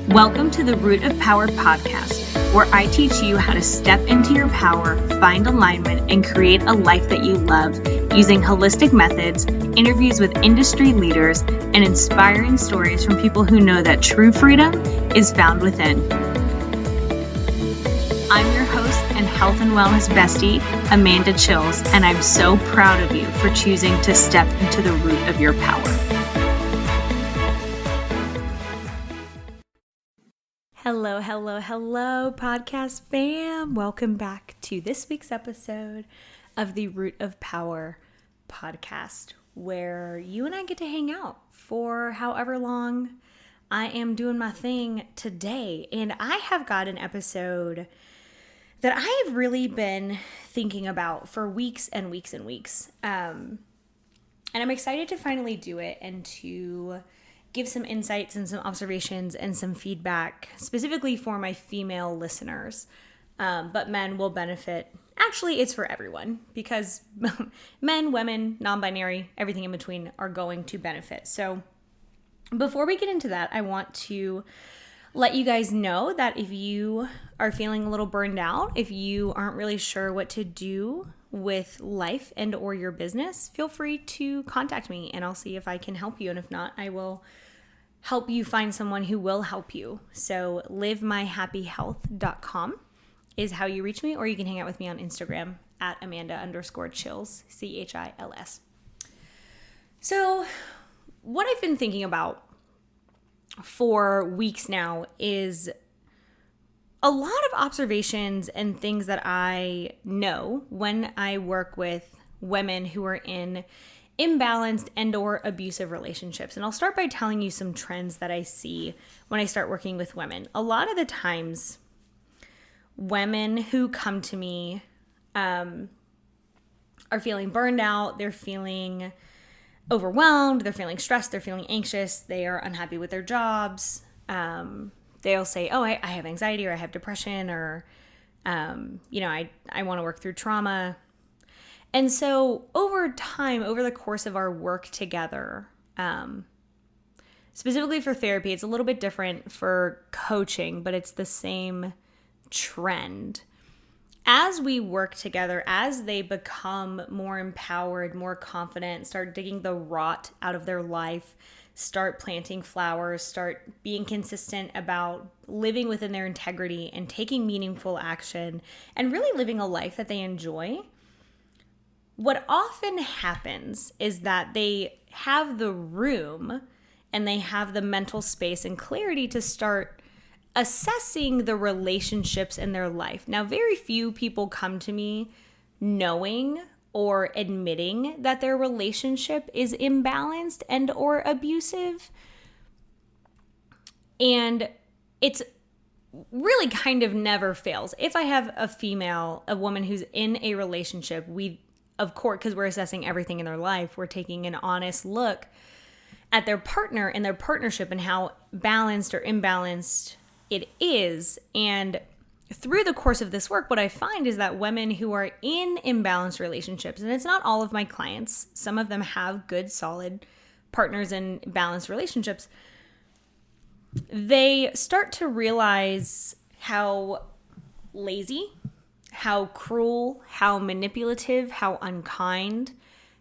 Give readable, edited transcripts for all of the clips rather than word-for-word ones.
Welcome to the Root of Power podcast, where I teach you how to step into your power, find alignment, and create a life that you love using holistic methods, interviews with industry leaders, and inspiring stories from people who know that true freedom is found within. I'm your host and health and wellness bestie, Amanda Chills, and I'm so proud of you for choosing to step into the root of your power. Hello, podcast fam. Welcome back to this week's episode of the Root of Power podcast, where you and I get to hang out for however long I am doing my thing today. And I have got an episode that I have really been thinking about for weeks and weeks and weeks. And I'm excited to finally do it and to give some insights and some observations and some feedback specifically for my female listeners. But men will benefit. Actually, it's for everyone because men, women, non-binary, everything in between are going to benefit. So before we get into that, I want to let you guys know that if you are feeling a little burned out, if you aren't really sure what to do with life and or your business, feel free to contact me and I'll see if I can help you. And if not, I will help you find someone who will help you. So livemyhappyhealth.com is how you reach me, or you can hang out with me on Instagram at Amanda_Chills, CHILS. So what I've been thinking about for weeks now is a lot of observations and things that I know when I work with women who are in imbalanced and or abusive relationships. And I'll start by telling you some trends that I see when I start working with women. A lot of the times, women who come to me are feeling burned out, they're feeling overwhelmed, they're feeling stressed, they're feeling anxious, they are unhappy with their jobs. They'll say, oh, I have anxiety, or I have depression, or, I want to work through trauma. And so over time, over the course of our work together, specifically for therapy, it's a little bit different for coaching, but it's the same trend. As we work together, as they become more empowered, more confident, start digging the rot out of their life, start planting flowers, start being consistent about living within their integrity and taking meaningful action and really living a life that they enjoy, what often happens is that they have the room and they have the mental space and clarity to start assessing the relationships in their life. Now, very few people come to me knowing or admitting that their relationship is imbalanced and or abusive. And it's really kind of never fails. If I have a woman who's in a relationship, of course, because we're assessing everything in their life, we're taking an honest look at their partner and their partnership and how balanced or imbalanced it is. And through the course of this work, what I find is that women who are in imbalanced relationships, and it's not all of my clients, some of them have good, solid partners in balanced relationships, they start to realize how lazy, how cruel, how manipulative, how unkind,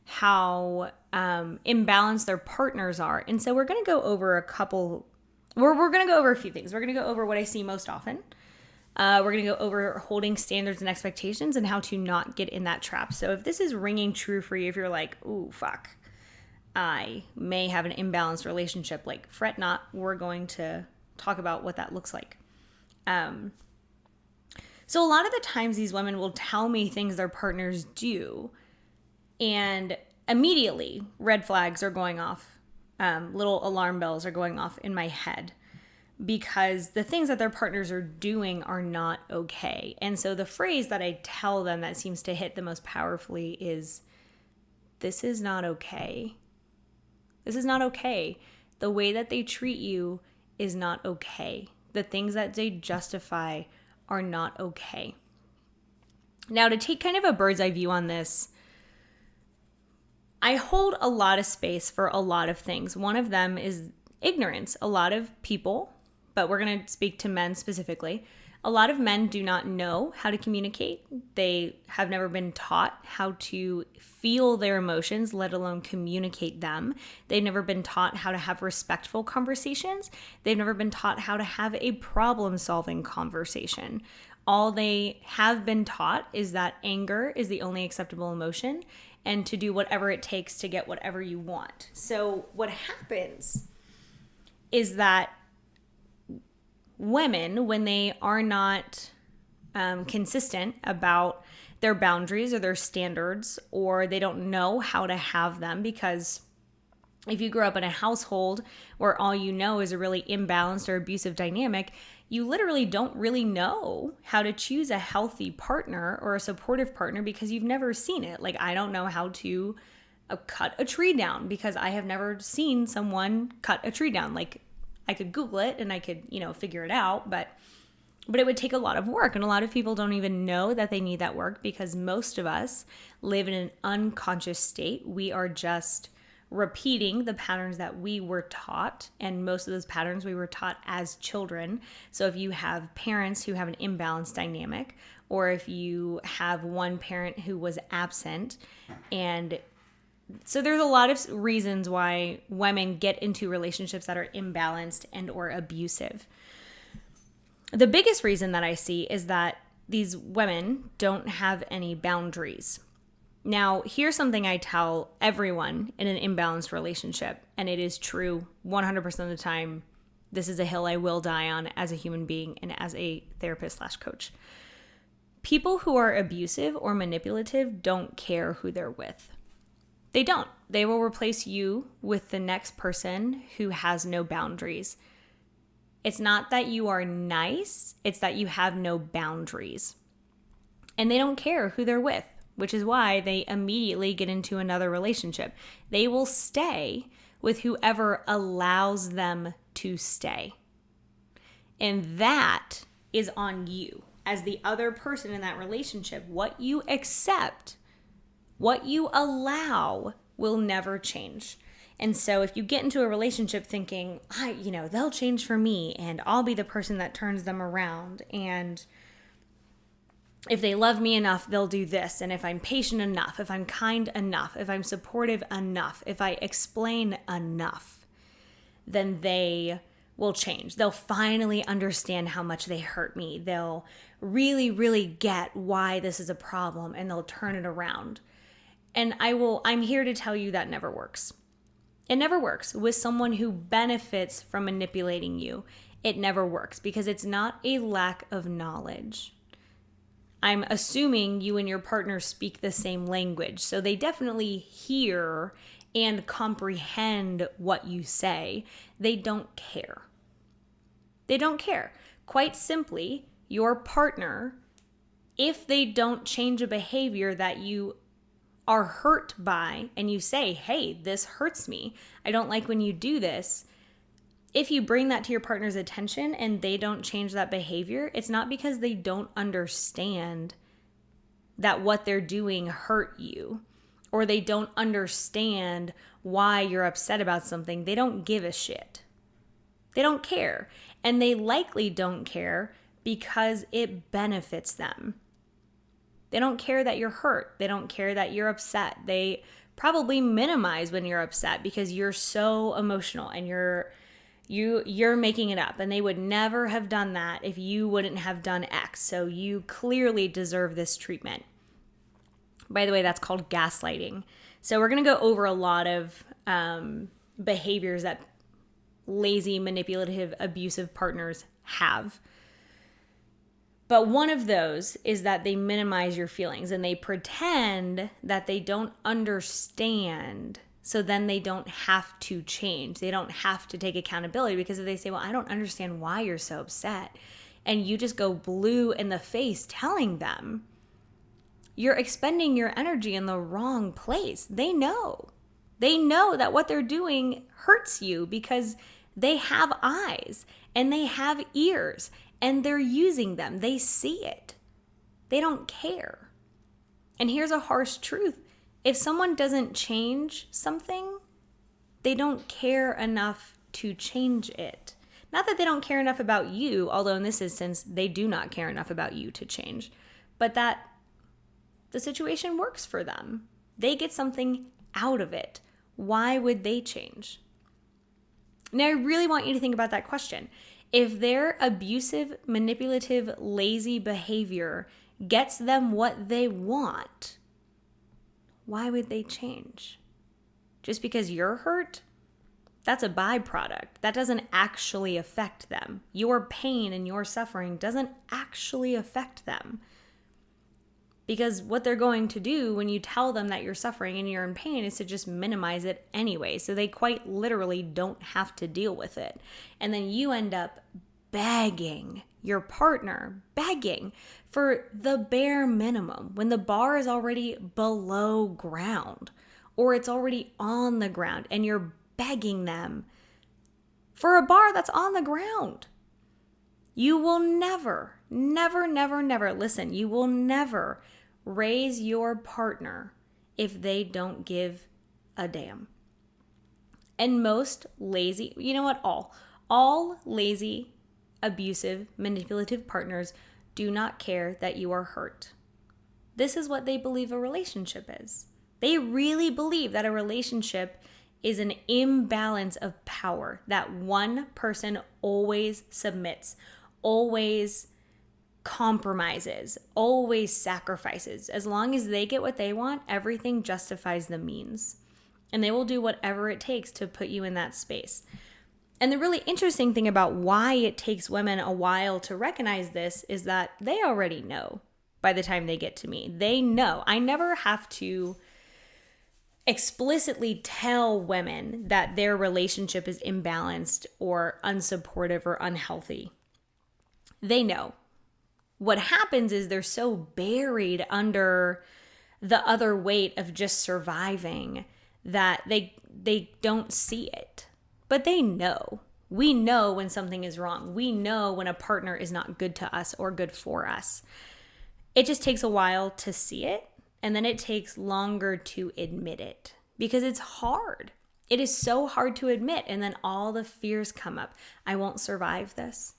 how imbalanced their partners are. And so we're going to go over we're going to go over a few things. We're going to go over what I see most often. We're going to go over holding standards and expectations and how to not get in that trap. So if this is ringing true for you, if you're like, ooh, fuck, I may have an imbalanced relationship, like, fret not, we're going to talk about what that looks like. So a lot of the times these women will tell me things their partners do, and immediately red flags are going off. Little alarm bells are going off in my head because the things that their partners are doing are not okay. And so the phrase that I tell them that seems to hit the most powerfully is, this is not okay. This is not okay. The way that they treat you is not okay. The things that they justify are not okay. Now, to take kind of a bird's eye view on this, I hold a lot of space for a lot of things. One of them is ignorance. A lot of people but we're going to speak to men specifically. A lot of men do not know how to communicate. They have never been taught how to feel their emotions, let alone communicate them. They've never been taught how to have respectful conversations. They've never been taught how to have a problem-solving conversation. All they have been taught is that anger is the only acceptable emotion and to do whatever it takes to get whatever you want. So what happens is that women, when they are not consistent about their boundaries or their standards, or they don't know how to have them, because if you grew up in a household where all you know is a really imbalanced or abusive dynamic, you literally don't really know how to choose a healthy partner or a supportive partner because you've never seen it. Like, I don't know how to cut a tree down because I have never seen someone cut a tree down. Like, I could Google it and I could, figure it out, but it would take a lot of work. And a lot of people don't even know that they need that work because most of us live in an unconscious state. We are just repeating the patterns that we were taught. And most of those patterns we were taught as children. So if you have parents who have an imbalanced dynamic, or if you have one parent who was absent, and so there's a lot of reasons why women get into relationships that are imbalanced and or abusive. The biggest reason that I see is that these women don't have any boundaries. Now, here's something I tell everyone in an imbalanced relationship, and it is true 100% of the time. This is a hill I will die on as a human being and as a therapist/coach. People who are abusive or manipulative don't care who they're with. They don't. They will replace you with the next person who has no boundaries. It's not that you are nice, it's that you have no boundaries. And they don't care who they're with, which is why they immediately get into another relationship. They will stay with whoever allows them to stay. And that is on you as the other person in that relationship. What you accept, what you allow will never change. And so if you get into a relationship thinking, they'll change for me and I'll be the person that turns them around, and if they love me enough, they'll do this, and if I'm patient enough, if I'm kind enough, if I'm supportive enough, if I explain enough, then they will change. They'll finally understand how much they hurt me. They'll really, really get why this is a problem, and they'll turn it around. And I'm here to tell you that never works. It never works with someone who benefits from manipulating you. It never works because it's not a lack of knowledge. I'm assuming you and your partner speak the same language, so they definitely hear and comprehend what you say. They don't care. They don't care. Quite simply, your partner, if they don't change a behavior that you are hurt by, and you say, hey, this hurts me, I don't like when you do this. If you bring that to your partner's attention and they don't change that behavior, it's not because they don't understand that what they're doing hurt you, or they don't understand why you're upset about something. They don't give a shit. They don't care. And they likely don't care because it benefits them. They don't care that you're hurt. They don't care that you're upset. They probably minimize when you're upset because you're so emotional and you're making it up. And they would never have done that if you wouldn't have done X. So you clearly deserve this treatment. By the way, that's called gaslighting. So we're going to go over a lot of behaviors that lazy, manipulative, abusive partners have. But one of those is that they minimize your feelings and they pretend that they don't understand, so then they don't have to change. They don't have to take accountability, because if they say, well, I don't understand why you're so upset, and you just go blue in the face telling them, you're expending your energy in the wrong place. They know. They know that what they're doing hurts you because they have eyes and they have ears. And they're using them. They see it. They don't care. And here's a harsh truth. If someone doesn't change something, they don't care enough to change it. Not that they don't care enough about you, although in this instance, they do not care enough about you to change, but that the situation works for them. They get something out of it. Why would they change? Now, I really want you to think about that question. If their abusive, manipulative, lazy behavior gets them what they want, why would they change? Just because you're hurt? That's a byproduct. That doesn't actually affect them. Your pain and your suffering doesn't actually affect them. Because what they're going to do when you tell them that you're suffering and you're in pain is to just minimize it anyway. So they quite literally don't have to deal with it. And then you end up begging your partner, begging for the bare minimum when the bar is already below ground or it's already on the ground, and you're begging them for a bar that's on the ground. You will never, listen, you will never raise your partner if they don't give a damn. And most lazy, you know what, all lazy, abusive, manipulative partners do not care that you are hurt. This is what they believe a relationship is. They really believe that a relationship is an imbalance of power, that one person always submits, always compromises, always sacrifices. As long as they get what they want, everything justifies the means. And they will do whatever it takes to put you in that space. And the really interesting thing about why it takes women a while to recognize this is that they already know by the time they get to me. They know. I never have to explicitly tell women that their relationship is imbalanced or unsupportive or unhealthy. They know. What happens is they're so buried under the other weight of just surviving that they don't see it. But they know. We know when something is wrong. We know when a partner is not good to us or good for us. It just takes a while to see it, and then it takes longer to admit it because it's hard. It is so hard to admit, and then all the fears come up. I won't survive this.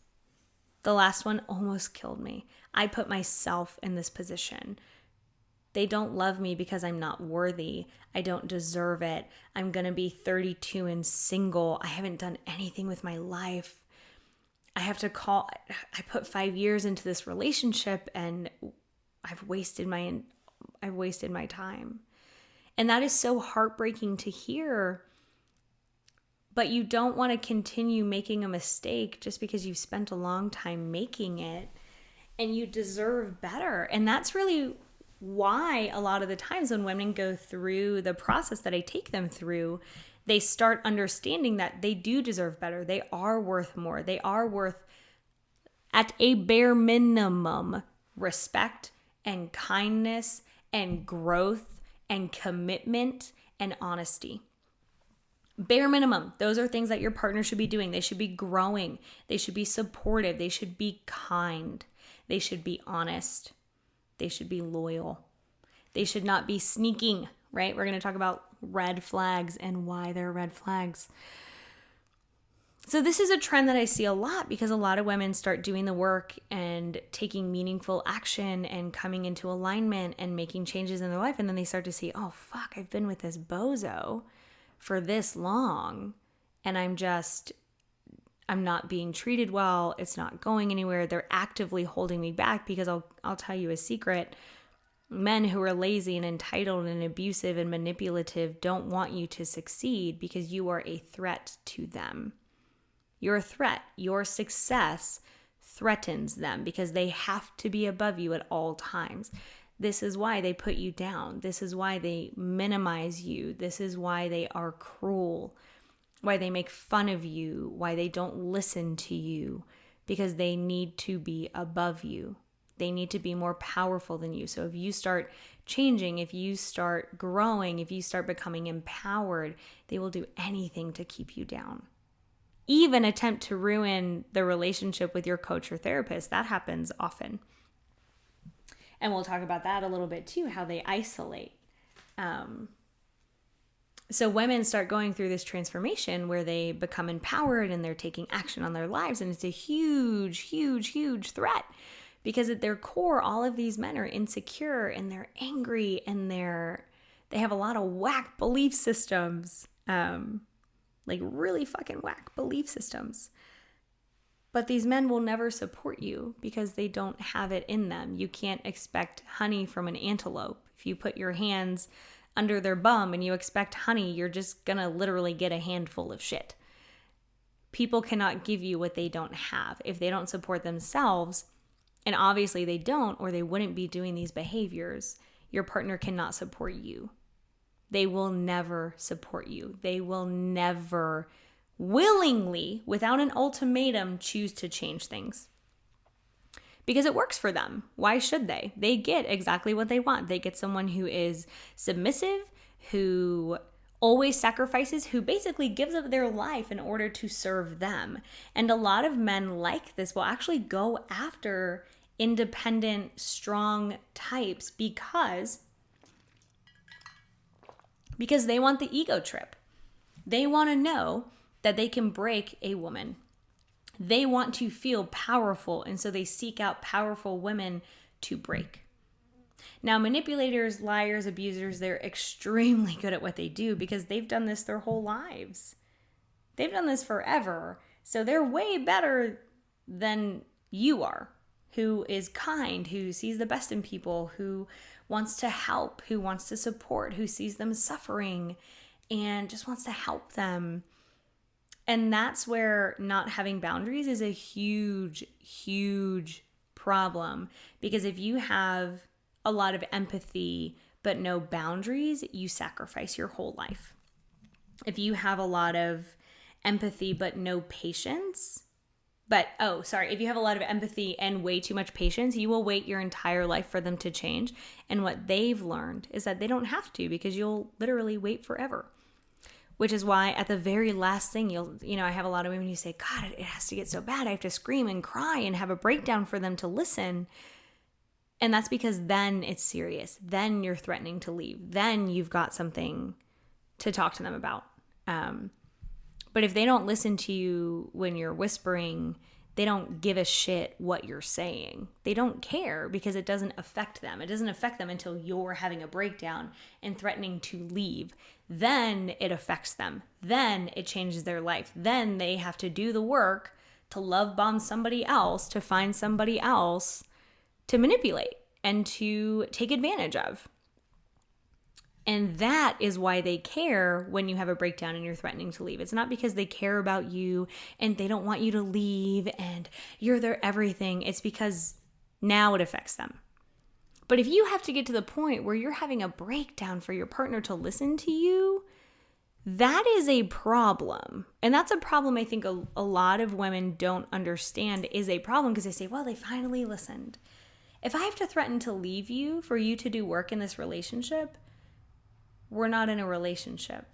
The last one almost killed me. I put myself in this position. They don't love me because I'm not worthy. I don't deserve it. I'm going to be 32 and single. I haven't done anything with my life. I put 5 years into this relationship and I've wasted my time. And that is so heartbreaking to hear. But you don't want to continue making a mistake just because you've spent a long time making it, and you deserve better. And that's really why a lot of the times when women go through the process that I take them through, they start understanding that they do deserve better. They are worth more. They are worth, at a bare minimum, respect and kindness and growth and commitment and honesty. Bare minimum. Those are things that your partner should be doing. They should be growing. They should be supportive. They should be kind. They should be honest. They should be loyal. They should not be sneaking, right? We're going to talk about red flags and why they're red flags. So this is a trend that I see a lot because a lot of women start doing the work and taking meaningful action and coming into alignment and making changes in their life. And then they start to see, oh, fuck, I've been with this bozo for this long and I'm not being treated well. It's not going anywhere. They're actively holding me back because I'll tell you a secret. Men who are lazy and entitled and abusive and manipulative don't want you to succeed because you are a threat to them. You're a threat. Your success threatens them because they have to be above you at all times. This is why they put you down. This is why they minimize you. This is why they are cruel, why they make fun of you, why they don't listen to you, because they need to be above you. They need to be more powerful than you. So if you start changing, if you start growing, if you start becoming empowered, they will do anything to keep you down. Even attempt to ruin the relationship with your coach or therapist. That happens often. And we'll talk about that a little bit too, how they isolate. So women start going through this transformation where they become empowered and they're taking action on their lives. And it's a huge, huge, huge threat because at their core, all of these men are insecure and they're angry and they have a lot of whack belief systems, like really fucking whack belief systems. But these men will never support you because they don't have it in them. You can't expect honey from an antelope. If you put your hands under their bum and you expect honey, you're just gonna literally get a handful of shit. People cannot give you what they don't have. If they don't support themselves, and obviously they don't, or they wouldn't be doing these behaviors, your partner cannot support you. They will never support you. They will never willingly, without an ultimatum, choose to change things. Because it works for them. Why should they? They get exactly what they want. They get someone who is submissive, who always sacrifices, who basically gives up their life in order to serve them. And a lot of men like this will actually go after independent, strong types because they want the ego trip. They want to know that they can break a woman. They want to feel powerful, and so they seek out powerful women to break. Now, manipulators, liars, abusers, they're extremely good at what they do because they've done this their whole lives. They've done this forever. So they're way better than you are, who is kind, who sees the best in people, who wants to help, who wants to support, who sees them suffering and just wants to help them. And that's where not having boundaries is a huge, huge problem. Because if you have a lot of empathy but no boundaries, you sacrifice your whole life. If you have a lot of empathy but no patience, if you have a lot of empathy and way too much patience, you will wait your entire life for them to change. And what they've learned is that they don't have to because you'll literally wait forever. Which is why at the very last thing, I have a lot of women who say, God, it has to get so bad. I have to scream and cry and have a breakdown for them to listen. And that's because then it's serious. Then you're threatening to leave. Then you've got something to talk to them about. But if they don't listen to you when you're whispering, they don't give a shit what you're saying. They don't care because it doesn't affect them. It doesn't affect them until you're having a breakdown and threatening to leave. Then it affects them. Then it changes their life. Then they have to do the work to love bomb somebody else, to find somebody else to manipulate and to take advantage of. And that is why they care when you have a breakdown and you're threatening to leave. It's not because they care about you and they don't want you to leave and you're their everything. It's because now it affects them. But if you have to get to the point where you're having a breakdown for your partner to listen to you, that is a problem. And that's a problem I think a lot of women don't understand is a problem because they say, well, they finally listened. If I have to threaten to leave you for you to do work in this relationship, we're not in a relationship.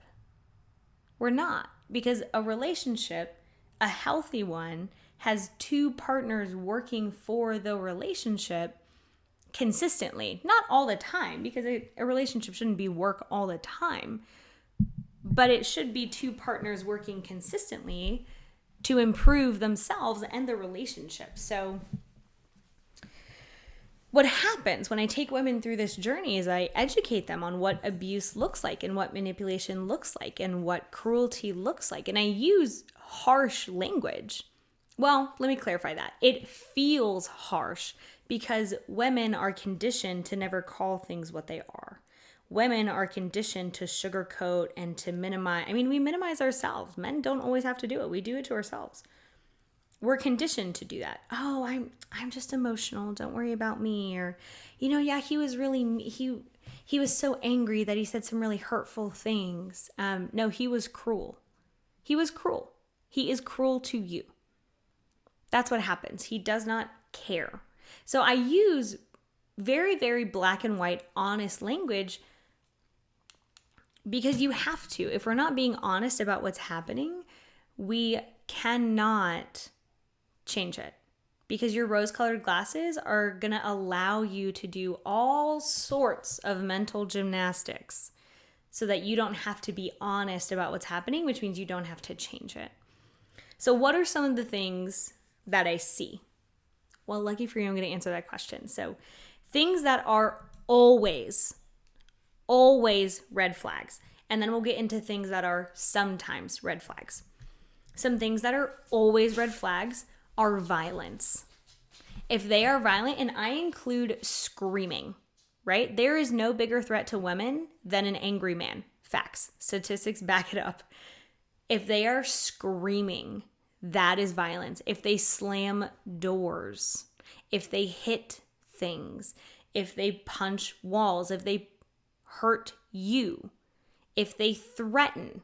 We're not. Because a relationship, a healthy one, has two partners working for the relationship consistently. Not all the time, because a relationship shouldn't be work all the time. But it should be two partners working consistently to improve themselves and the relationship. So what happens when I take women through this journey is I educate them on what abuse looks like and what manipulation looks like and what cruelty looks like. And I use harsh language. Well, let me clarify that. It feels harsh because women are conditioned to never call things what they are. Women are conditioned to sugarcoat and to minimize. We minimize ourselves. Men don't always have to do it. We do it to ourselves. We're conditioned to do that. Oh, I'm just emotional. Don't worry about me. Or, yeah, he was really, he was so angry that he said some really hurtful things. No, he was cruel. He was cruel. He is cruel to you. That's what happens. He does not care. So I use very, very black and white, honest language because you have to. If we're not being honest about what's happening, we cannot change it because your rose-colored glasses are going to allow you to do all sorts of mental gymnastics so that you don't have to be honest about what's happening, which means you don't have to change it. So what are some of the things that I see? Well, lucky for you, I'm going to answer that question. So things that are always red flags. And then we'll get into things that are sometimes red flags. Some things that are always red flags are violence. If they are violent, and I include screaming, right? There is no bigger threat to women than an angry man. Facts. Statistics back it up. If they are screaming, that is violence. If they slam doors, if they hit things, if they punch walls, if they hurt you, if they threaten,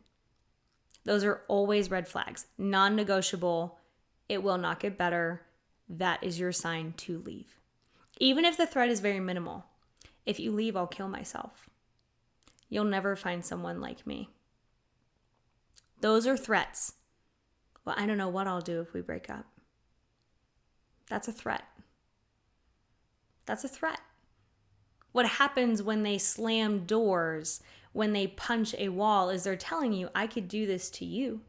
those are always red flags. Non-negotiable. It will not get better. That is your sign to leave. Even if the threat is very minimal. If you leave, I'll kill myself. You'll never find someone like me. Those are threats. Well, I don't know what I'll do if we break up. That's a threat. That's a threat. What happens when they slam doors, when they punch a wall, is they're telling you, I could do this to you.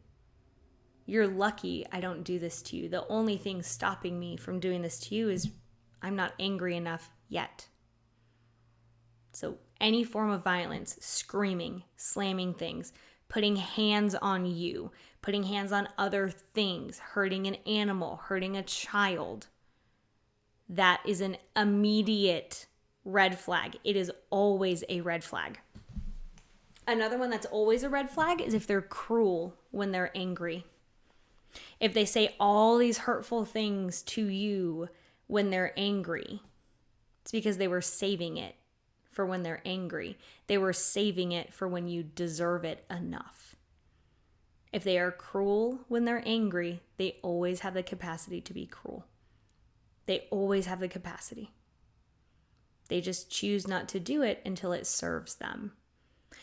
You're lucky I don't do this to you. The only thing stopping me from doing this to you is I'm not angry enough yet. So any form of violence, screaming, slamming things, putting hands on you, putting hands on other things, hurting an animal, hurting a child, that is an immediate red flag. It is always a red flag. Another one that's always a red flag is if they're cruel when they're angry. If they say all these hurtful things to you when they're angry, it's because they were saving it for when they're angry. They were saving it for when you deserve it enough. If they are cruel when they're angry, they always have the capacity to be cruel. They always have the capacity. They just choose not to do it until it serves them.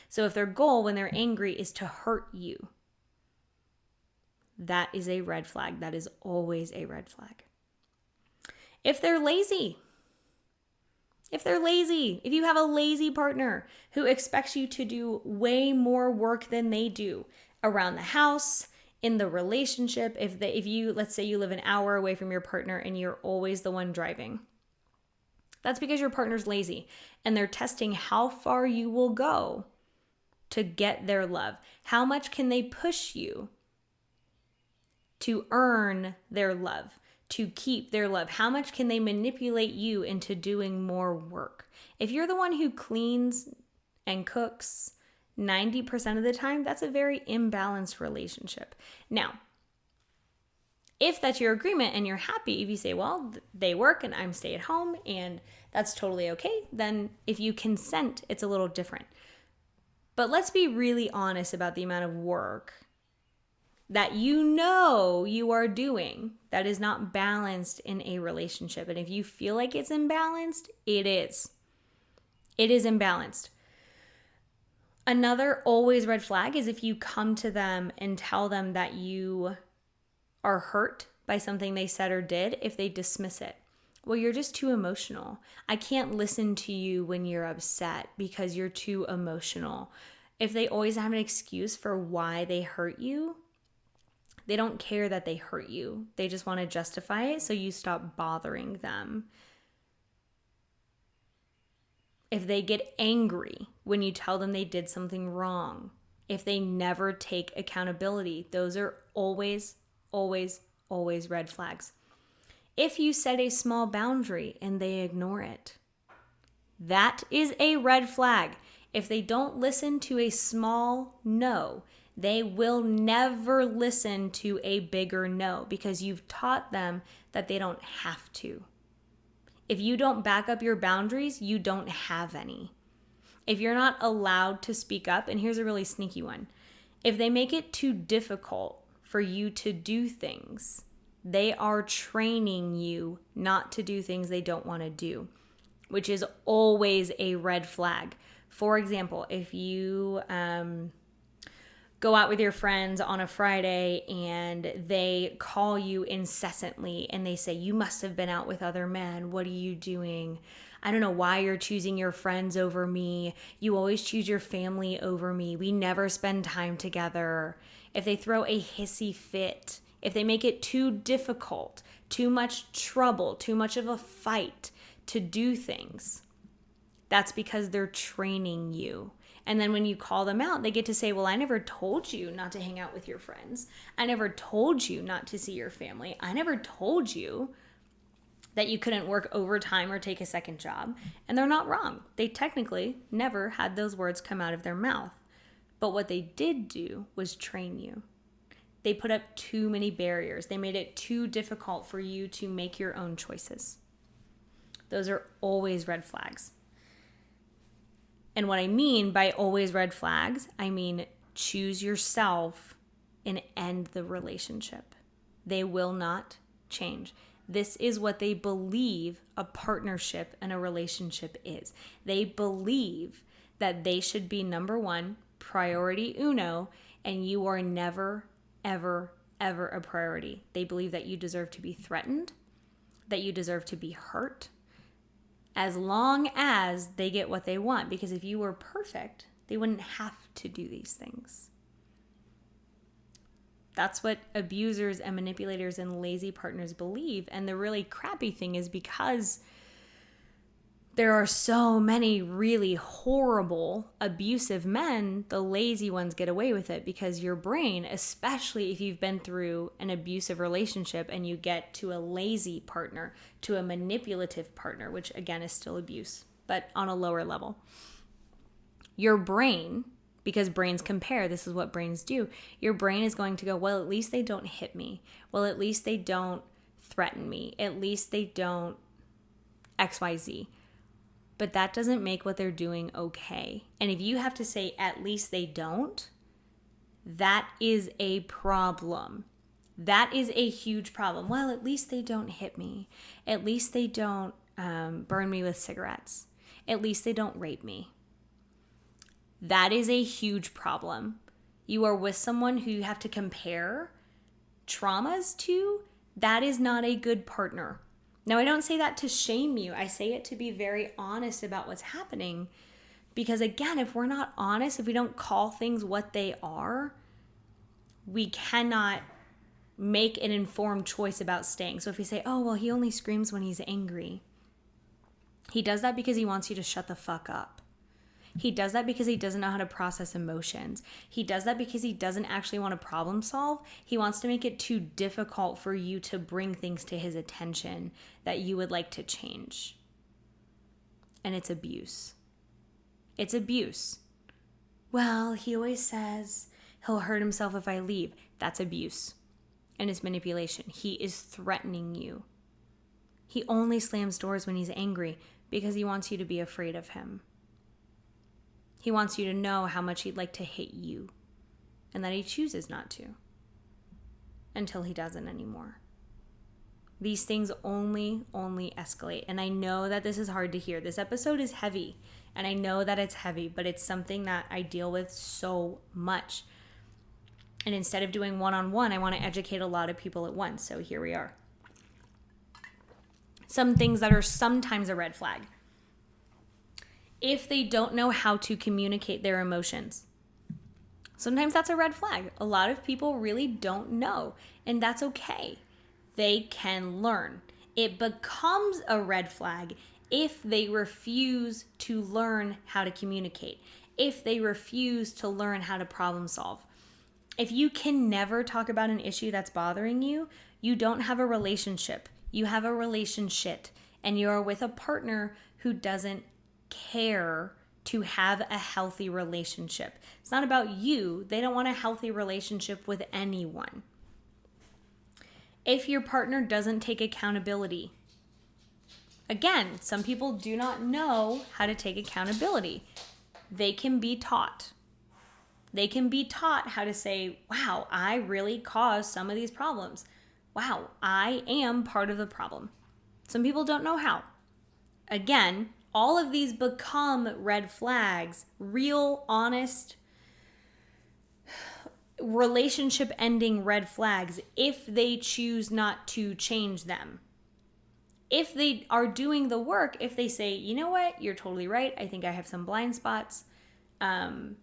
So if their goal when they're angry is to hurt you, that is a red flag. That is always a red flag. If they're lazy, if you have a lazy partner who expects you to do way more work than they do around the house, in the relationship, if you, let's say you live an hour away from your partner and you're always the one driving, that's because your partner's lazy and they're testing how far you will go to get their love. How much can they push you to earn their love, to keep their love? How much can they manipulate you into doing more work? If you're the one who cleans and cooks 90% of the time, that's a very imbalanced relationship. Now, if that's your agreement and you're happy, if you say, well, they work and I'm stay at home and that's totally okay, then if you consent, it's a little different. But let's be really honest about the amount of work that you are doing that is not balanced in a relationship. And if you feel like it's imbalanced, it is. It is imbalanced. Another always red flag is if you come to them and tell them that you are hurt by something they said or did, if they dismiss it. Well, you're just too emotional. I can't listen to you when you're upset because you're too emotional. If they always have an excuse for why they hurt you, they don't care that they hurt you. They just want to justify it so you stop bothering them. If they get angry when you tell them they did something wrong, if they never take accountability, those are always red flags. If you set a small boundary and they ignore it, that is a red flag. If they don't listen to a small no, they will never listen to a bigger no because you've taught them that they don't have to. If you don't back up your boundaries, you don't have any. If you're not allowed to speak up, and here's a really sneaky one, if they make it too difficult for you to do things, they are training you not to do things they don't want to do, which is always a red flag. For example, if you go out with your friends on a Friday and they call you incessantly and they say, you must have been out with other men. What are you doing? I don't know why you're choosing your friends over me. You always choose your family over me. We never spend time together. If they throw a hissy fit, if they make it too difficult, too much trouble, too much of a fight to do things, that's because they're training you. And then when you call them out, they get to say, well, I never told you not to hang out with your friends. I never told you not to see your family. I never told you that you couldn't work overtime or take a second job. And they're not wrong. They technically never had those words come out of their mouth. But what they did do was train you. They put up too many barriers. They made it too difficult for you to make your own choices. Those are always red flags. And what I mean by always red flags, I mean choose yourself and end the relationship. They will not change. This is what they believe a partnership and a relationship is. They believe that they should be number one, priority uno, and you are never, ever, ever a priority. They believe that you deserve to be threatened, that you deserve to be hurt, as long as they get what they want. Because if you were perfect, they wouldn't have to do these things. That's what abusers and manipulators and lazy partners believe. And the really crappy thing is, because there are so many really horrible, abusive men, the lazy ones get away with it, because your brain, especially if you've been through an abusive relationship and you get to a lazy partner, to a manipulative partner, which again is still abuse, but on a lower level, your brain, because brains compare, this is what brains do, your brain is going to go, well, at least they don't hit me. Well, at least they don't threaten me. At least they don't XYZ. But that doesn't make what they're doing okay. And if you have to say, at least they don't, that is a problem. That is a huge problem. Well, at least they don't hit me. At least they don't burn me with cigarettes. At least they don't rape me. That is a huge problem. You are with someone who you have to compare traumas to. That is not a good partner. Now, I don't say that to shame you. I say it to be very honest about what's happening. Because again, if we're not honest, if we don't call things what they are, we cannot make an informed choice about staying. So if you say, oh, well, he only screams when he's angry. He does that because he wants you to shut the fuck up. He does that because he doesn't know how to process emotions. He does that because he doesn't actually want to problem solve. He wants to make it too difficult for you to bring things to his attention that you would like to change. And it's abuse. It's abuse. Well, he always says he'll hurt himself if I leave. That's abuse. And it's manipulation. He is threatening you. He only slams doors when he's angry because he wants you to be afraid of him. He wants you to know how much he'd like to hit you, and that he chooses not to until he doesn't anymore. These things only escalate. And I know that this is hard to hear. This episode is heavy, and I know that it's heavy, but it's something that I deal with so much. And instead of doing one-on-one, I want to educate a lot of people at once. So here we are. Some things that are sometimes a red flag. If they don't know how to communicate their emotions. Sometimes that's a red flag. A lot of people really don't know, and that's okay. They can learn. It becomes a red flag if they refuse to learn how to communicate, if they refuse to learn how to problem solve. If you can never talk about an issue that's bothering you, you don't have a relationship. You have a relationship, and you're with a partner who doesn't care to have a healthy relationship. It's not about you. They don't want a healthy relationship with anyone. If your partner doesn't take accountability, again, some people do not know how to take accountability. They can be taught. They can be taught how to say, wow, I really caused some of these problems. Wow, I am part of the problem. Some people don't know how. Again, all of these become red flags, real, honest, relationship-ending red flags if they choose not to change them. If they are doing the work, if they say, you know what, you're totally right, I think I have some blind spots, I'm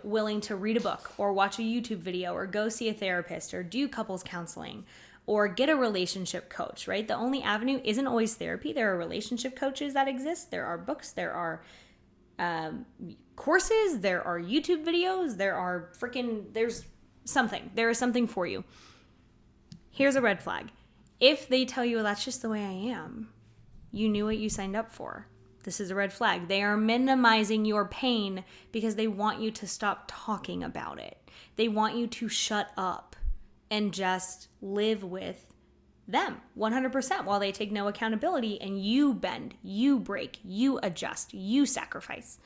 willing to read a book or watch a YouTube video or go see a therapist or do couples counseling or get a relationship coach, right? The only avenue isn't always therapy. There are relationship coaches that exist. There are books, there are courses, there are YouTube videos, there's something. There is something for you. Here's a red flag. If they tell you, well, that's just the way I am, you knew what you signed up for. This is a red flag. They are minimizing your pain because they want you to stop talking about it. They want you to shut up and just live with them 100% while they take no accountability, and you bend, you break, you adjust, you sacrifice.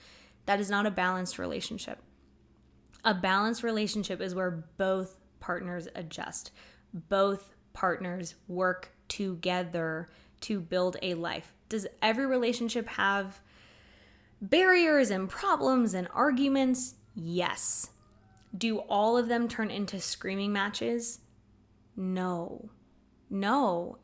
That is not a balanced relationship. A balanced relationship is where both partners adjust. Both partners work together to build a life. Does every relationship have barriers and problems and arguments? Yes. Do all of them turn into screaming matches? No,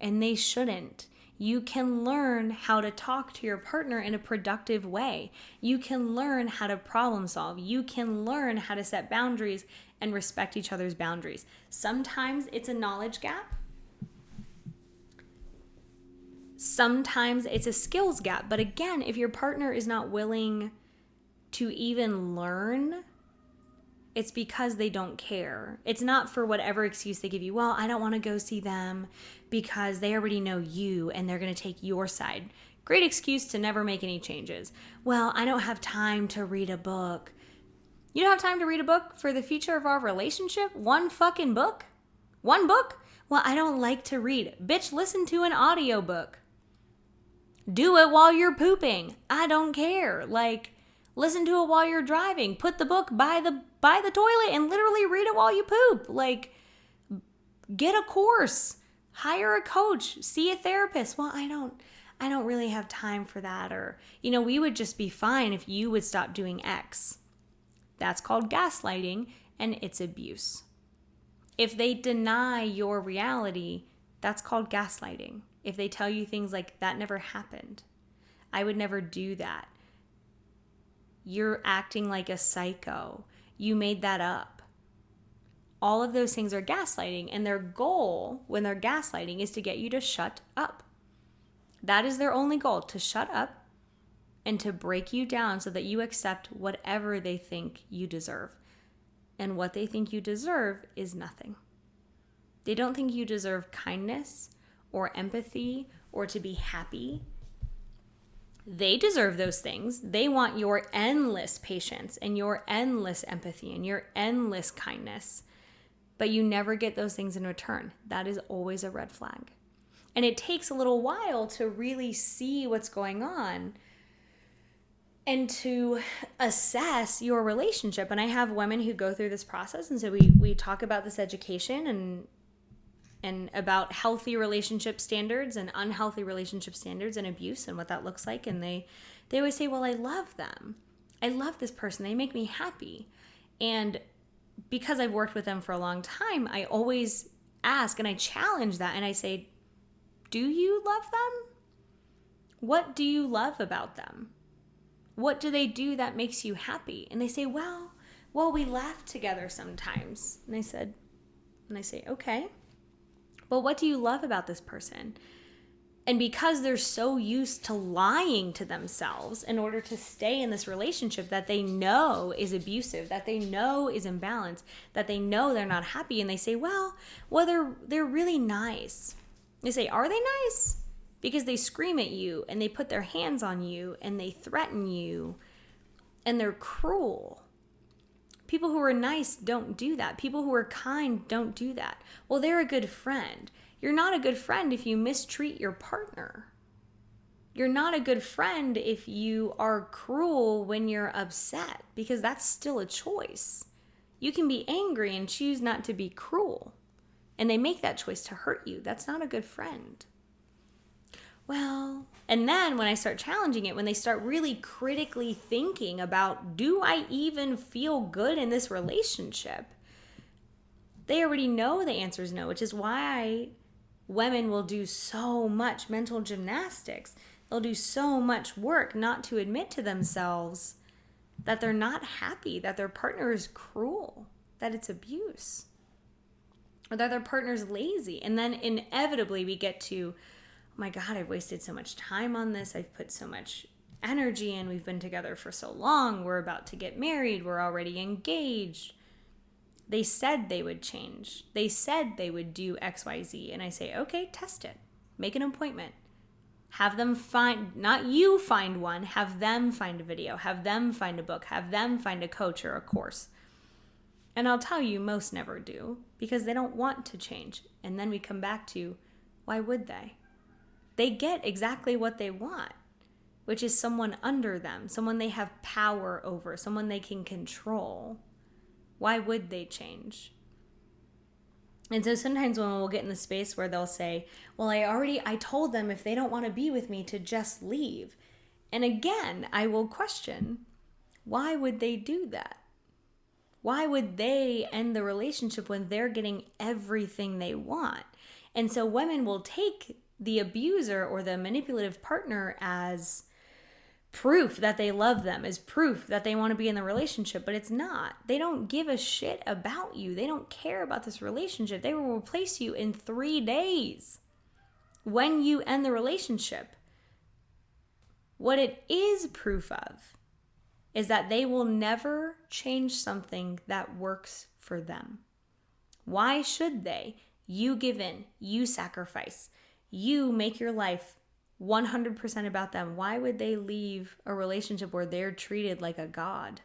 and they shouldn't. You can learn how to talk to your partner in a productive way. You can learn how to problem solve. You can learn how to set boundaries and respect each other's boundaries. Sometimes it's a knowledge gap. Sometimes it's a skills gap. But again, if your partner is not willing to even learn, it's because they don't care. It's not for whatever excuse they give you. Well, I don't want to go see them because they already know you and they're going to take your side. Great excuse to never make any changes. Well, I don't have time to read a book. You don't have time to read a book for the future of our relationship? One fucking book? One book? Well, I don't like to read. Bitch, listen to an audiobook. Do it while you're pooping. I don't care. Like, listen to it while you're driving. Put the book by the toilet and literally read it while you poop. Like, get a course. Hire a coach. See a therapist. Well, I don't really have time for that. Or, we would just be fine if you would stop doing X. That's called gaslighting, and it's abuse. If they deny your reality, that's called gaslighting. If they tell you things like, that never happened, I would never do that, you're acting like a psycho, you made that up. All of those things are gaslighting, and their goal when they're gaslighting is to get you to shut up. That is their only goal, to shut up and to break you down so that you accept whatever they think you deserve. And what they think you deserve is nothing. They don't think you deserve kindness or empathy or to be happy. They deserve those things. They want your endless patience and your endless empathy and your endless kindness. But you never get those things in return. That is always a red flag. And it takes a little while to really see what's going on and to assess your relationship. And I have women who go through this process. And so we talk about this education and about healthy relationship standards and unhealthy relationship standards and abuse and what that looks like. And they always say, well, I love them. I love this person. They make me happy. And because I've worked with them for a long time, I always ask and I challenge that. And I say, do you love them? What do you love about them? What do they do that makes you happy? And they say, well, we laugh together sometimes. And I say, okay. Well, what do you love about this person? And because they're so used to lying to themselves in order to stay in this relationship that they know is abusive, that they know is imbalanced, that they know they're not happy, and they say, well, they're really nice. They say, are they nice? Because they scream at you and they put their hands on you and they threaten you and they're cruel. People who are nice don't do that. People who are kind don't do that. Well, they're a good friend. You're not a good friend if you mistreat your partner. You're not a good friend if you are cruel when you're upset, because that's still a choice. You can be angry and choose not to be cruel, and they make that choice to hurt you. That's not a good friend. Well, and then when I start challenging it, when they start really critically thinking about, do I even feel good in this relationship? They already know the answer is no, which is why women will do so much mental gymnastics. They'll do so much work not to admit to themselves that they're not happy, that their partner is cruel, that it's abuse, or that their partner's lazy. And then inevitably we get to, oh my God, I've wasted so much time on this. I've put so much energy in. We've been together for so long. We're about to get married. We're already engaged. They said they would change. They said they would do X, Y, Z. And I say, okay, test it. Make an appointment. Have them find, not you find one, have them find a video, have them find a book, have them find a coach or a course. And I'll tell you, most never do, because they don't want to change. And then we come back to, why would they? They get exactly what they want, which is someone under them, someone they have power over, someone they can control. Why would they change? And so sometimes women will get in the space where they'll say, well, I told them if they don't want to be with me to just leave. And again, I will question, why would they do that? Why would they end the relationship when they're getting everything they want? And so women will take the abuser or the manipulative partner as proof that they love them, as proof that they want to be in the relationship, but it's not. They don't give a shit about you. They don't care about this relationship. They will replace you in 3 days when you end the relationship. What it is proof of is that they will never change something that works for them. Why should they? You give in, you sacrifice, you make your life 100% about them. Why would they leave a relationship where they're treated like a god?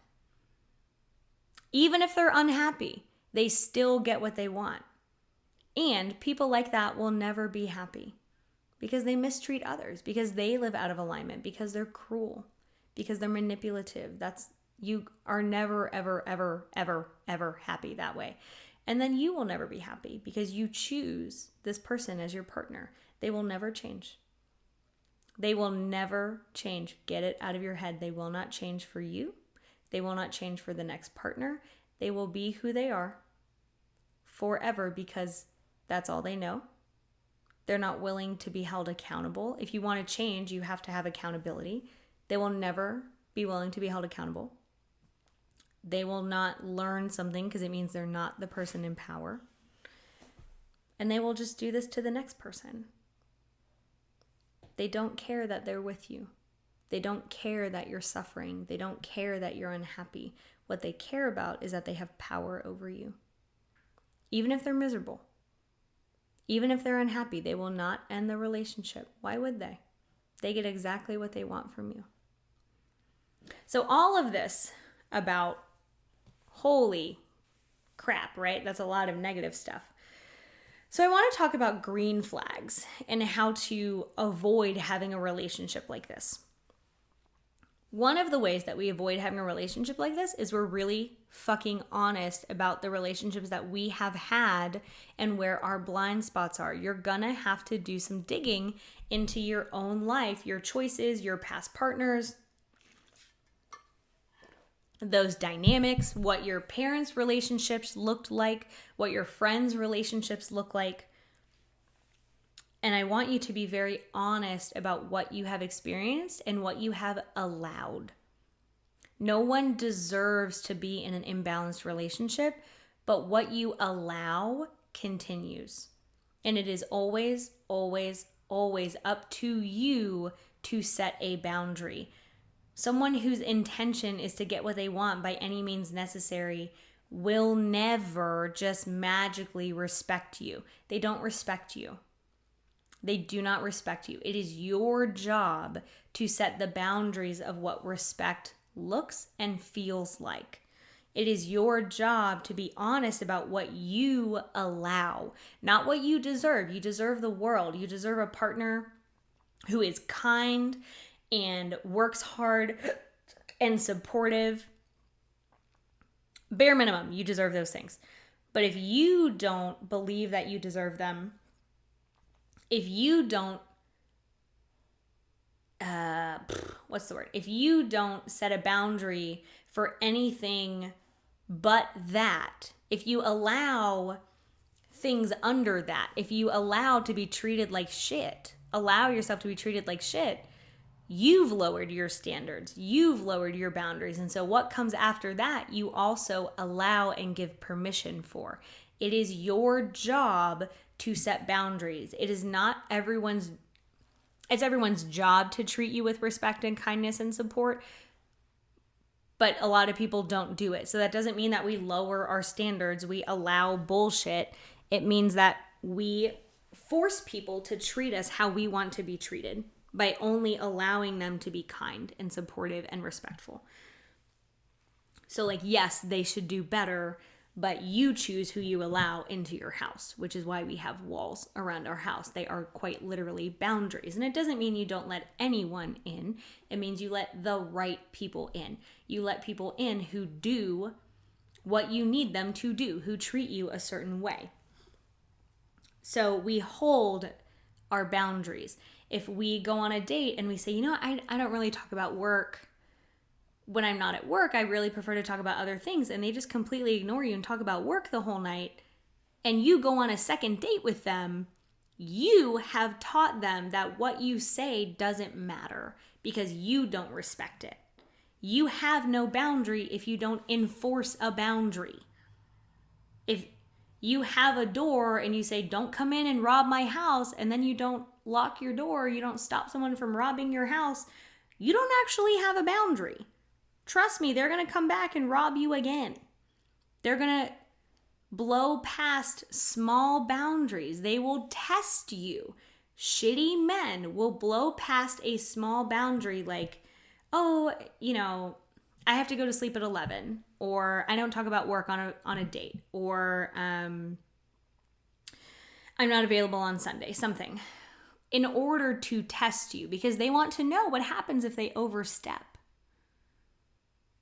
Even if they're unhappy, they still get what they want. And people like that will never be happy because they mistreat others, because they live out of alignment, because they're cruel, because they're manipulative. You are never, ever, ever, ever, ever happy that way. And then you will never be happy because you choose this person as your partner. They will never change. They will never change. Get it out of your head. They will not change for you. They will not change for the next partner. They will be who they are forever because that's all they know. They're not willing to be held accountable. If you want to change, you have to have accountability. They will never be willing to be held accountable. They will not learn something because it means they're not the person in power. And they will just do this to the next person. They don't care that they're with you. They don't care that you're suffering. They don't care that you're unhappy. What they care about is that they have power over you. Even if they're miserable, even if they're unhappy, they will not end the relationship. Why would they? They get exactly what they want from you. So all of this about holy crap, right? That's a lot of negative stuff. So I want to talk about green flags and how to avoid having a relationship like this. One of the ways that we avoid having a relationship like this is we're really fucking honest about the relationships that we have had and where our blind spots are. You're gonna have to do some digging into your own life, your choices, your past partners, those dynamics, what your parents' relationships looked like, what your friends' relationships look like. And I want you to be very honest about what you have experienced and what you have allowed. No one deserves to be in an imbalanced relationship, but what you allow continues. And it is always, always, always up to you to set a boundary. Someone whose intention is to get what they want by any means necessary will never just magically respect you. They don't respect you. They do not respect you. It is your job to set the boundaries of what respect looks and feels like. It is your job to be honest about what you allow, not what you deserve. You deserve the world. You deserve a partner who is kind and works hard and supportive. Bare minimum, you deserve those things. But if you don't believe that you deserve them, if you don't, if you don't set a boundary for anything but that, if you allow things under that, if you allow to be treated like shit, allow yourself to be treated like shit, you've lowered your standards, you've lowered your boundaries. And so what comes after that, you also allow and give permission for. It is your job to set boundaries. It is not it's everyone's job to treat you with respect and kindness and support, but a lot of people don't do it. So that doesn't mean that we lower our standards, we allow bullshit. It means that we force people to treat us how we want to be treated by only allowing them to be kind and supportive and respectful. So like, yes, they should do better, but you choose who you allow into your house, which is why we have walls around our house. They are quite literally boundaries. And it doesn't mean you don't let anyone in. It means you let the right people in. You let people in who do what you need them to do, who treat you a certain way. So we hold our boundaries. If we go on a date and we say, I don't really talk about work. When I'm not at work, I really prefer to talk about other things. And they just completely ignore you and talk about work the whole night. And you go on a second date with them. You have taught them that what you say doesn't matter because you don't respect it. You have no boundary if you don't enforce a boundary. If you have a door and you say, don't come in and rob my house, and then you don't lock your door, you don't stop someone from robbing your house, you don't actually have a boundary. Trust me, they're going to come back and rob you again. They're going to blow past small boundaries. They will test you. Shitty men will blow past a small boundary like, I have to go to sleep at 11, or I don't talk about work on a date, or I'm not available on Sunday, something, in order to test you, because they want to know what happens if they overstep.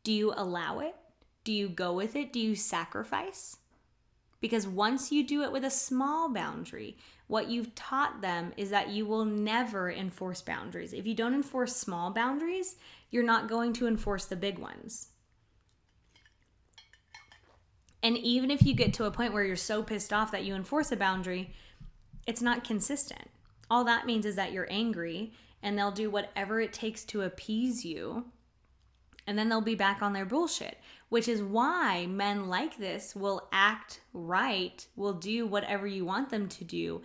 Do you allow it? Do you go with it? Do you sacrifice? Because once you do it with a small boundary, what you've taught them is that you will never enforce boundaries. If you don't enforce small boundaries, you're not going to enforce the big ones. And even if you get to a point where you're so pissed off that you enforce a boundary, it's not consistent. All that means is that you're angry and they'll do whatever it takes to appease you. And then they'll be back on their bullshit, which is why men like this will act right, will do whatever you want them to do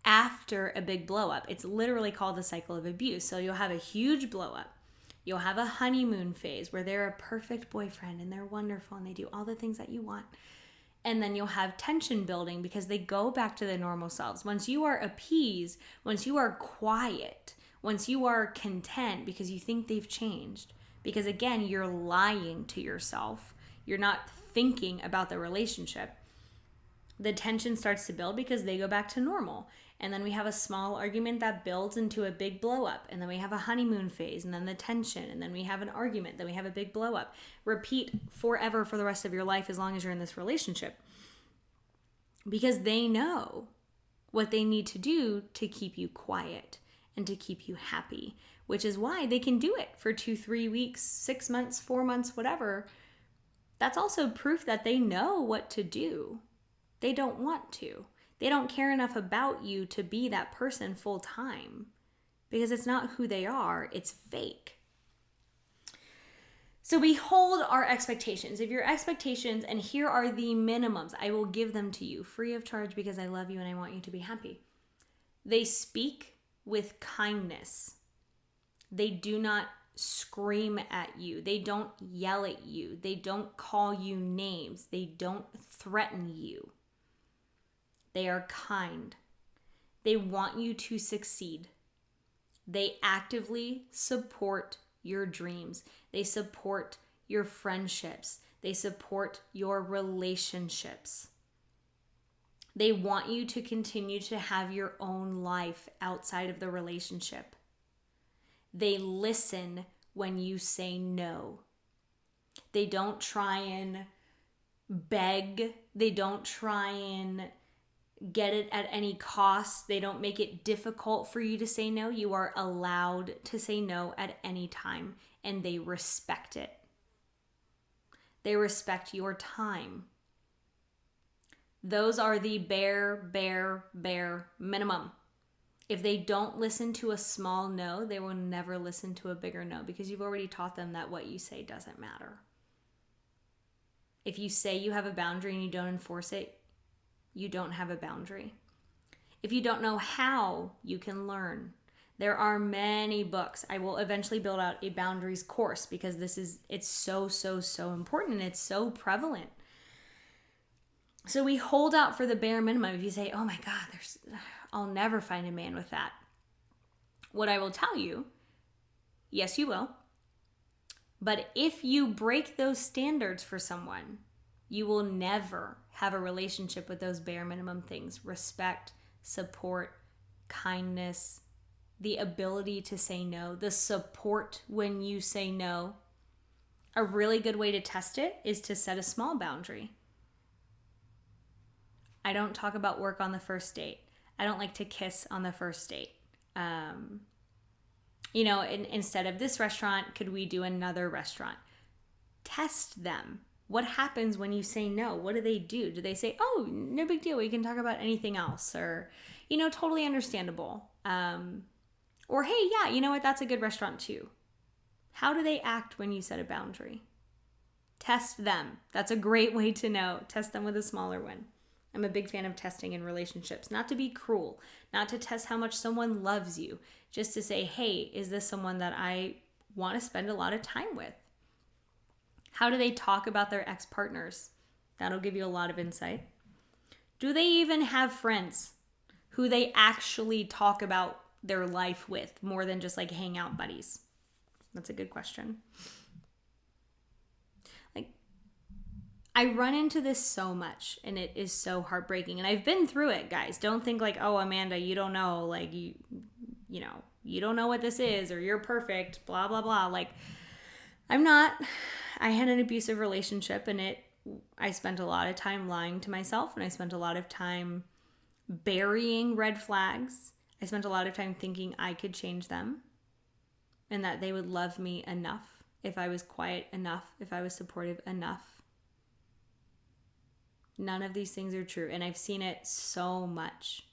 after a big blow up. It's literally called the cycle of abuse. So you'll have a huge blow up. You'll have a honeymoon phase where they're a perfect boyfriend and they're wonderful and they do all the things that you want. And then you'll have tension building because they go back to their normal selves. Once you are appeased, once you are quiet, once you are content because you think they've changed, because again, you're lying to yourself. You're not thinking about the relationship. The tension starts to build because they go back to normal. And then we have a small argument that builds into a big blow up. And then we have a honeymoon phase and then the tension. And then we have an argument. Then we have a big blow up. Repeat forever for the rest of your life as long as you're in this relationship. Because they know what they need to do to keep you quiet and to keep you happy. Which is why they can do it for 2-3 weeks, 6 months, 4 months, whatever. That's also proof that they know what to do. They don't want to. They don't care enough about you to be that person full time. Because it's not who they are, it's fake. So we hold our expectations. If your expectations, and here are the minimums, I will give them to you free of charge because I love you and I want you to be happy. They speak with kindness. They do not scream at you. They don't yell at you. They don't call you names. They don't threaten you. They are kind. They want you to succeed. They actively support your dreams. They support your friendships. They support your relationships. They want you to continue to have your own life outside of the relationship. They listen when you say no. They don't try and beg. They don't try and get it at any cost. They don't make it difficult for you to say no. You are allowed to say no at any time, and they respect it. They respect your time. Those are the bare minimum. If they don't listen to a small no, they will never listen to a bigger no, because you've already taught them that what you say doesn't matter. If you say you have a boundary and you don't enforce it, you don't have a boundary. If you don't know how, you can learn. There are many books. I will eventually build out a boundaries course, because it's so important, and it's so prevalent. So we hold out for the bare minimum. If you say, oh my God, I'll never find a man with that. What I will tell you, yes, you will. But if you break those standards for someone, you will never have a relationship with those bare minimum things: respect, support, kindness, the ability to say no, the support when you say no. A really good way to test it is to set a small boundary. I don't talk about work on the first date. I don't like to kiss on the first date. Instead of this restaurant, could we do another restaurant? Test them. What happens when you say no? What do? Do they say, oh, no big deal, we can talk about anything else? Or, totally understandable. Or, hey, yeah, you know what? That's a good restaurant too. How do they act when you set a boundary? Test them. That's a great way to know. Test them with a smaller one. I'm a big fan of testing in relationships, not to be cruel, not to test how much someone loves you, just to say, hey, is this someone that I want to spend a lot of time with? How do they talk about their ex-partners? That'll give you a lot of insight. Do they even have friends who they actually talk about their life with, more than just like hangout buddies? That's a good question. I run into this so much, and it is so heartbreaking, and I've been through it, guys. Don't think like, oh, Amanda, you don't know, like, you don't know what this is, or you're perfect, blah, blah, blah. Like, I'm not. I had an abusive relationship, and I spent a lot of time lying to myself, and I spent a lot of time burying red flags. I spent a lot of time thinking I could change them, and that they would love me enough if I was quiet enough, if I was supportive enough. None of these things are true, and I've seen it so much.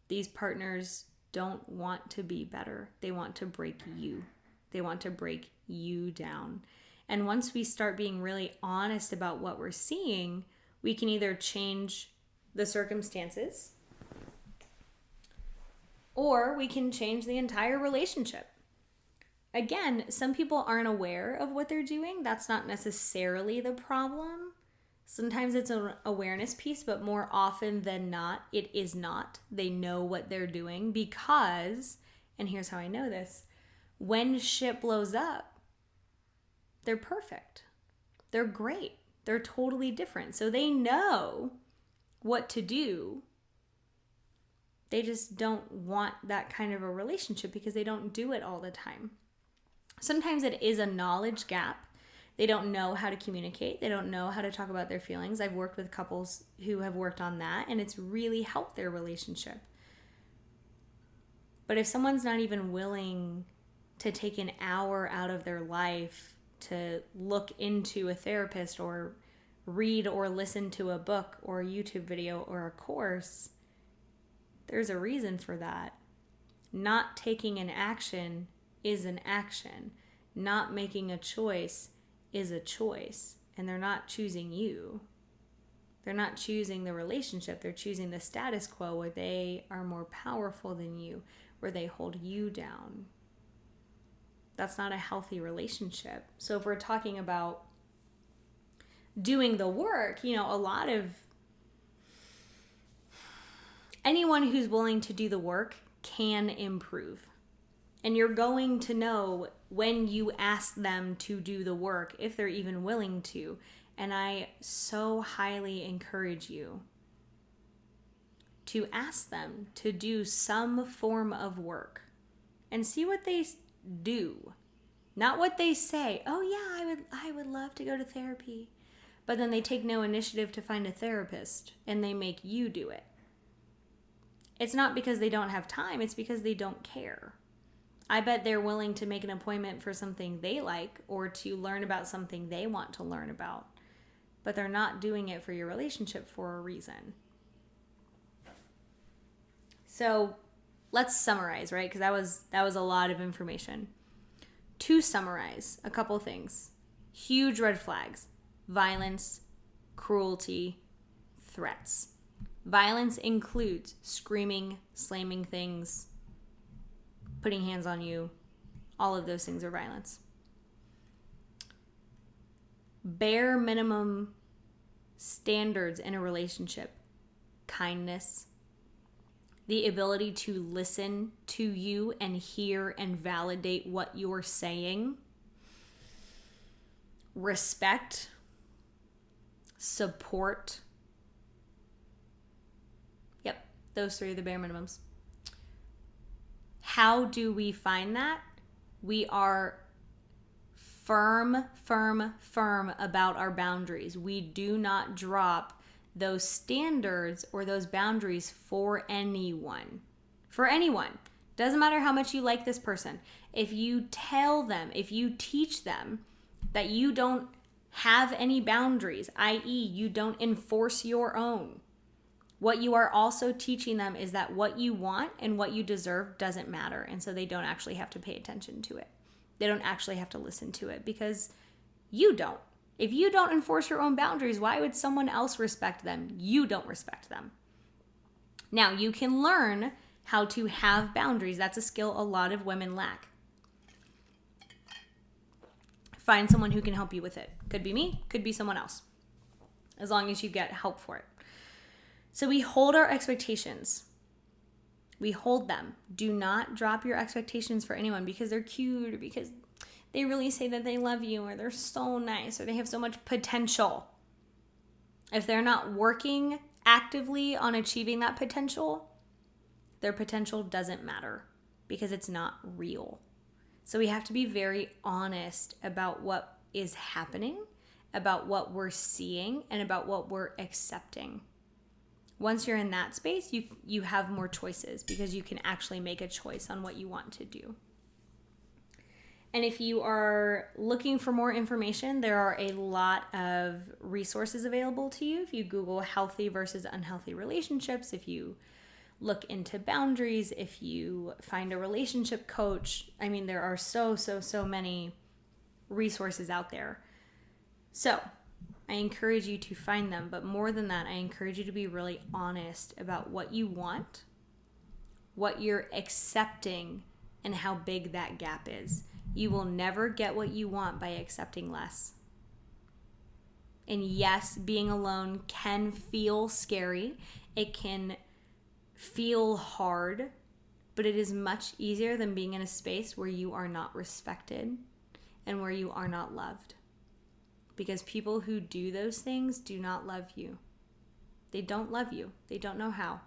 These partners don't want to be better. They want to break you. They want to break you down. And once we start being really honest about what we're seeing, we can either change the circumstances, or we can change the entire relationship. Again, some people aren't aware of what they're doing. That's not necessarily the problem. Sometimes it's an awareness piece, but more often than not, it is not. They know what they're doing because, and here's how I know this, when shit blows up, they're perfect. They're great. They're totally different. So they know what to do. They just don't want that kind of a relationship because they don't do it all the time. Sometimes it is a knowledge gap. They don't know how to communicate. They don't know how to talk about their feelings. I've worked with couples who have worked on that, and it's really helped their relationship. But if someone's not even willing to take an hour out of their life to look into a therapist or read or listen to a book or a YouTube video or a course, there's a reason for that. Not taking an action is an action. Not making a choice is a choice, and they're not choosing you. They're not choosing the relationship. They're choosing the status quo where they are more powerful than you, where they hold you down. That's not a healthy relationship. So if we're talking about doing the work, a lot of anyone who's willing to do the work can improve. And you're going to know when you ask them to do the work, if they're even willing to. And I so highly encourage you to ask them to do some form of work and see what they do. Not what they say. Oh yeah, I would love to go to therapy. But then they take no initiative to find a therapist and they make you do it. It's not because they don't have time, it's because they don't care. I bet they're willing to make an appointment for something they like or to learn about something they want to learn about. but they're not doing it for your relationship for a reason. So let's summarize, right? Because that was a lot of information. To summarize, a couple things. Huge red flags: violence, cruelty, threats. Violence includes screaming, slamming things, putting hands on you. All of those things are violence. Bare minimum standards in a relationship: kindness, the ability to listen to you and hear and validate what you're saying, respect, support. Yep, those three are the bare minimums. How do we find that? We are firm about our boundaries. We do not drop those standards or those boundaries for anyone. For anyone. Doesn't matter how much you like this person. If you tell them, if you teach them that you don't have any boundaries, i.e., you don't enforce your own, what you are also teaching them is that what you want and what you deserve doesn't matter. And so they don't actually have to pay attention to it. They don't actually have to listen to it because you don't. If you don't enforce your own boundaries, why would someone else respect them? You don't respect them. Now, you can learn how to have boundaries. That's a skill a lot of women lack. Find someone who can help you with it. Could be me, could be someone else, as long as you get help for it. So we hold our expectations. We hold them. Do not drop your expectations for anyone because they're cute or because they really say that they love you or they're so nice or they have so much potential. If they're not working actively on achieving that potential, their potential doesn't matter because it's not real. So we have to be very honest about what is happening, about what we're seeing, and about what we're accepting. Once you're in that space, you have more choices because you can actually make a choice on what you want to do. And if you are looking for more information, there are a lot of resources available to you. If you Google healthy versus unhealthy relationships, if you look into boundaries, if you find a relationship coach, I mean, there are so many resources out there. So I encourage you to find them, but more than that, I encourage you to be really honest about what you want, what you're accepting, and how big that gap is. You will never get what you want by accepting less. And yes, being alone can feel scary. It can feel hard, but it is much easier than being in a space where you are not respected and where you are not loved. Because people who do those things do not love you. They don't love you. They don't know how.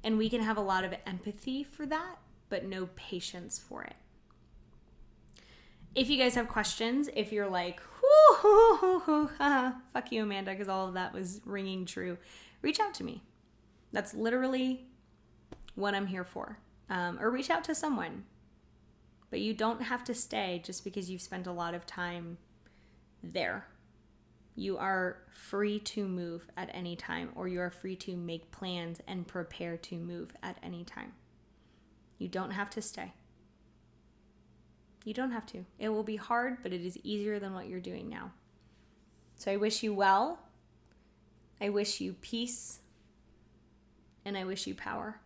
And we can have a lot of empathy for that, but no patience for it. If you guys have questions, if you're like, fuck you, Amanda, because all of that was ringing true, reach out to me. That's literally what I'm here for. Or reach out to someone. But you don't have to stay just because you've spent a lot of time there. You are free to move at any time, or you are free to make plans and prepare to move at any time. You don't have to stay. You don't have to. It will be hard, but it is easier than what you're doing now. So I wish you well. I wish you peace. And I wish you power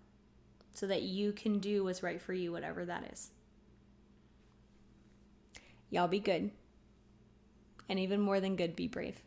so that you can do what's right for you, whatever that is. Y'all be good. And even more than good, be brave.